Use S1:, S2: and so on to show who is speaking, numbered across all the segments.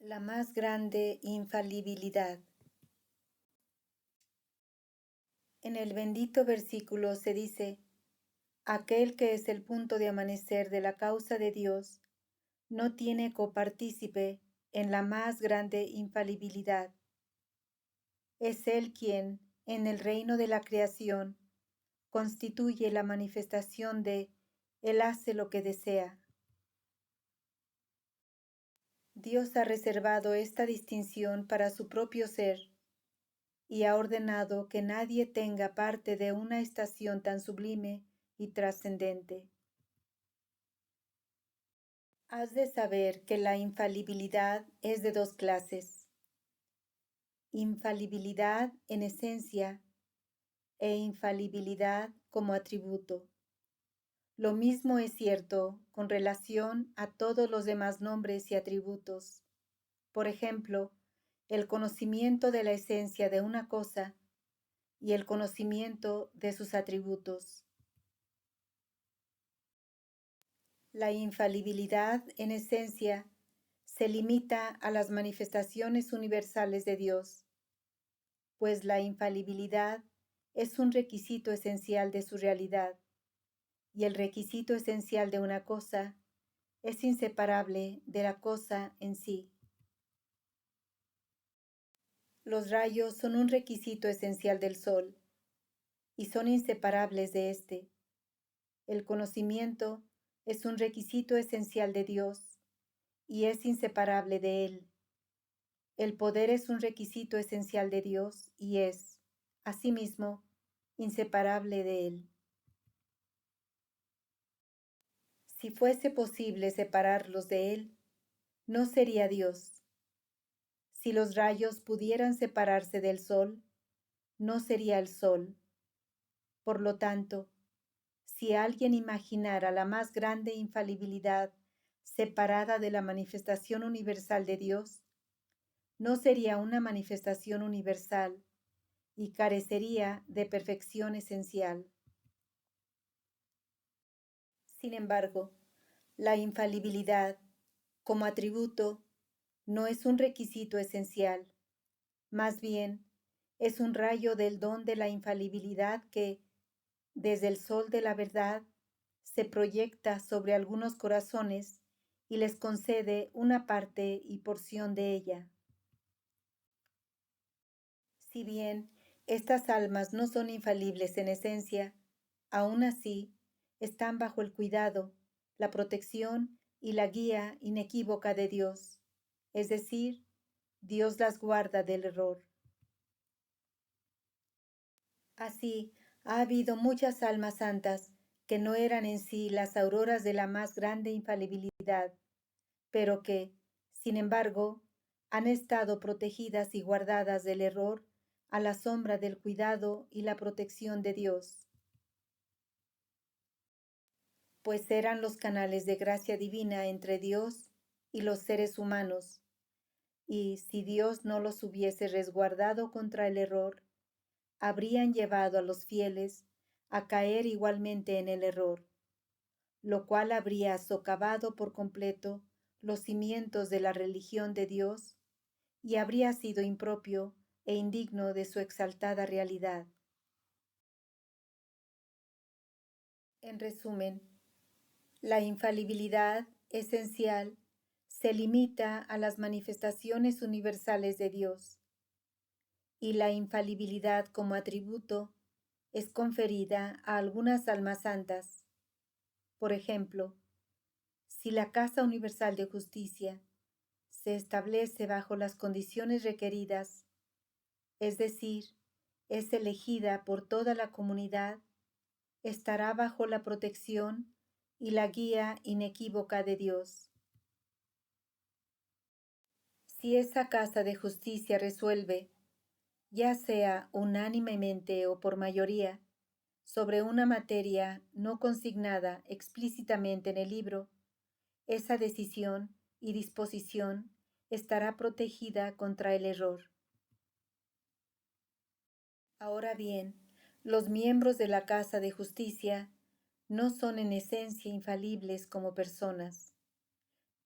S1: La más grande infalibilidad. En el bendito versículo se dice: aquel que es el punto de amanecer de la causa de Dios, no tiene copartícipe en la más grande infalibilidad. Es Él quien, en el reino de la creación, constituye la manifestación de Él hace lo que desea. Dios ha reservado esta distinción para su propio ser, y ha ordenado que nadie tenga parte de una estación tan sublime y trascendente. Has de saber que la infalibilidad es de dos clases: infalibilidad en esencia e infalibilidad como atributo. Lo mismo es cierto con relación a todos los demás nombres y atributos. Por ejemplo, el conocimiento de la esencia de una cosa y el conocimiento de sus atributos. La infalibilidad, en esencia, se limita a las manifestaciones universales de Dios, pues la infalibilidad es un requisito esencial de su realidad, y el requisito esencial de una cosa es inseparable de la cosa en sí. Los rayos son un requisito esencial del sol, y son inseparables de éste. El conocimiento es un requisito esencial de Dios, y es inseparable de Él. El poder es un requisito esencial de Dios, y es, asimismo, inseparable de Él. Si fuese posible separarlos de Él, no sería Dios. Si los rayos pudieran separarse del sol, no sería el sol. Por lo tanto, si alguien imaginara la más grande infalibilidad separada de la manifestación universal de Dios, no sería una manifestación universal y carecería de perfección esencial. Sin embargo, la infalibilidad, como atributo, no es un requisito esencial, más bien es un rayo del don de la infalibilidad que, desde el sol de la verdad, se proyecta sobre algunos corazones y les concede una parte y porción de ella. Si bien estas almas no son infalibles en esencia, aún así están bajo el cuidado, la protección y la guía inequívoca de Dios, es decir, Dios las guarda del error. Así, ha habido muchas almas santas que no eran en sí las auroras de la más grande infalibilidad, pero que, sin embargo, han estado protegidas y guardadas del error a la sombra del cuidado y la protección de Dios, pues eran los canales de gracia divina entre Dios y los seres humanos, y si Dios no los hubiese resguardado contra el error, habrían llevado a los fieles a caer igualmente en el error, lo cual habría socavado por completo los cimientos de la religión de Dios y habría sido impropio e indigno de su exaltada realidad. En resumen, la infalibilidad esencial se limita a las manifestaciones universales de Dios, y la infalibilidad como atributo es conferida a algunas almas santas. Por ejemplo, si la Casa Universal de Justicia se establece bajo las condiciones requeridas, es decir, es elegida por toda la comunidad, estará bajo la protección y la guía inequívoca de Dios. Si esa Casa de Justicia resuelve, ya sea unánimemente o por mayoría, sobre una materia no consignada explícitamente en el libro, esa decisión y disposición estará protegida contra el error. Ahora bien, los miembros de la Casa de Justicia no son en esencia infalibles como personas.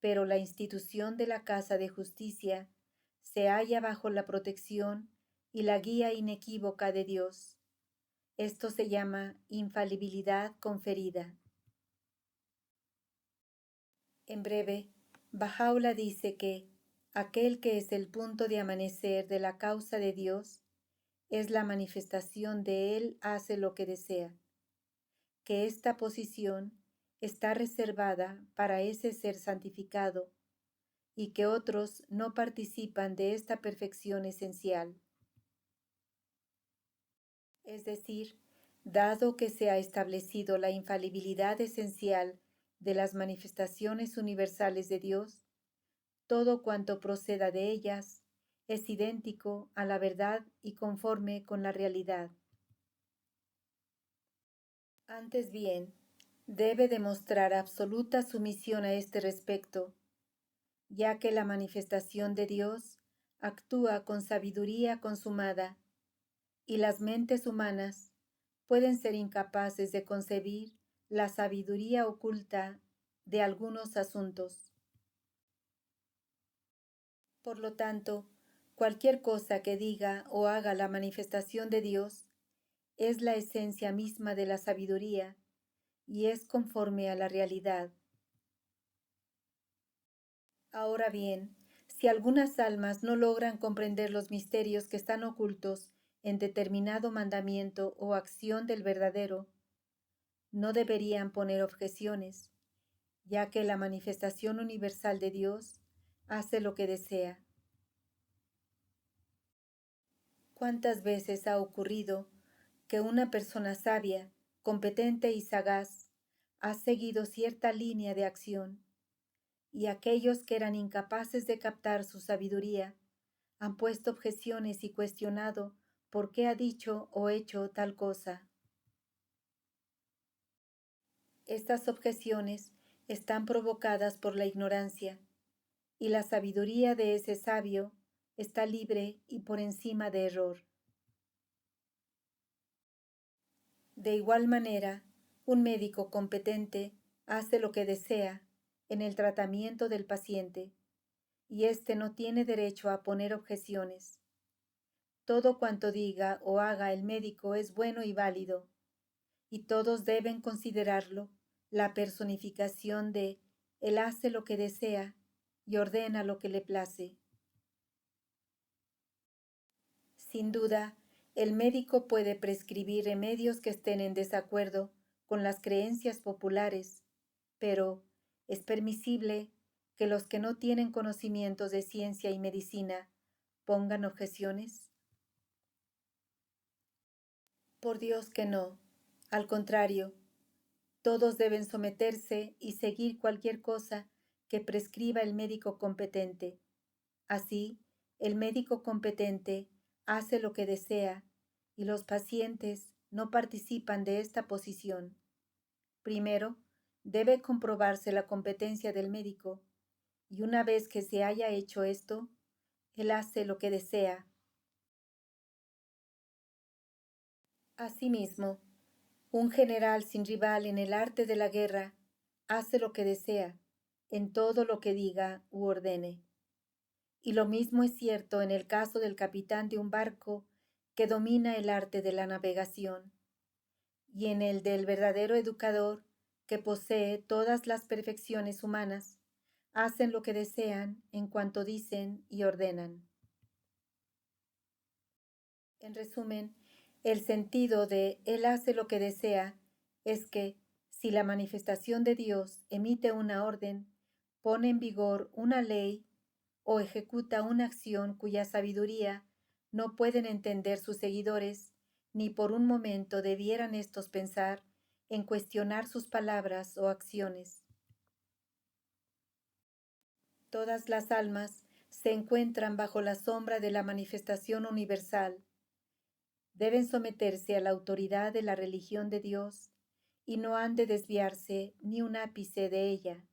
S1: pero la institución de la Casa de Justicia se halla bajo la protección y la guía inequívoca de Dios. Esto se llama infalibilidad conferida. En breve, Baha'u'lláh dice que aquel que es el punto de amanecer de la causa de Dios es la manifestación de Él hace lo que desea, que esta posición está reservada para ese ser santificado y que otros no participan de esta perfección esencial. Es decir, dado que se ha establecido la infalibilidad esencial de las manifestaciones universales de Dios, todo cuanto proceda de ellas es idéntico a la verdad y conforme con la realidad. Antes bien, debe demostrar absoluta sumisión a este respecto, ya que la manifestación de Dios actúa con sabiduría consumada, y las mentes humanas pueden ser incapaces de concebir la sabiduría oculta de algunos asuntos. Por lo tanto, cualquier cosa que diga o haga la manifestación de Dios es la esencia misma de la sabiduría y es conforme a la realidad. Ahora bien, si algunas almas no logran comprender los misterios que están ocultos en determinado mandamiento o acción del verdadero, no deberían poner objeciones, ya que la manifestación universal de Dios hace lo que desea. ¿Cuántas veces ha ocurrido que una persona sabia, competente y sagaz ha seguido cierta línea de acción, y aquellos que eran incapaces de captar su sabiduría han puesto objeciones y cuestionado por qué ha dicho o hecho tal cosa? Estas objeciones están provocadas por la ignorancia, y la sabiduría de ese sabio está libre y por encima de error. De igual manera, un médico competente hace lo que desea en el tratamiento del paciente, y éste no tiene derecho a poner objeciones. Todo cuanto diga o haga el médico es bueno y válido, y todos deben considerarlo la personificación de Él hace lo que desea y ordena lo que le place. Sin duda, el médico puede prescribir remedios que estén en desacuerdo con las creencias populares, pero es permisible que los que no tienen conocimientos de ciencia y medicina pongan objeciones. Por Dios que no. Al contrario, todos deben someterse y seguir cualquier cosa que prescriba el médico competente. Así, el médico competente hace lo que desea y los pacientes no participan de esta posición. Primero, debe comprobarse la competencia del médico, y una vez que se haya hecho esto, él hace lo que desea. Asimismo, un general sin rival en el arte de la guerra hace lo que desea, en todo lo que diga u ordene. Y lo mismo es cierto en el caso del capitán de un barco que domina el arte de la navegación, y en el del verdadero educador que posee todas las perfecciones humanas, hacen lo que desean en cuanto dicen y ordenan. En resumen, el sentido de Él hace lo que desea es que, si la manifestación de Dios emite una orden, pone en vigor una ley o ejecuta una acción cuya sabiduría no pueden entender sus seguidores, ni por un momento debieran éstos pensar en cuestionar sus palabras o acciones. Todas las almas se encuentran bajo la sombra de la manifestación universal. Deben someterse a la autoridad de la religión de Dios y no han de desviarse ni un ápice de ella.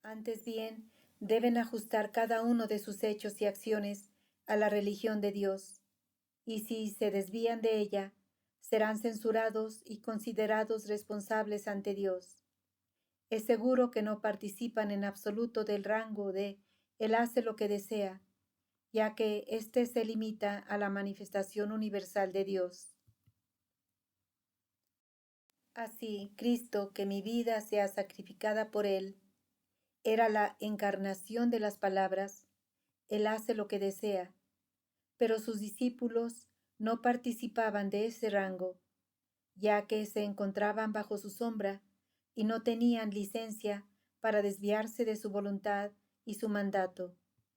S1: Antes bien, deben ajustar cada uno de sus hechos y acciones a la religión de Dios, y si se desvían de ella, serán censurados y considerados responsables ante Dios. Es seguro que no participan en absoluto del rango de Él hace lo que desea, ya que éste se limita a la manifestación universal de Dios. Así, Cristo, que mi vida sea sacrificada por Él, era la encarnación de las palabras, Él hace lo que desea, pero sus discípulos no participaban de ese rango, ya que se encontraban bajo su sombra y no tenían licencia para desviarse de su voluntad y su mandato.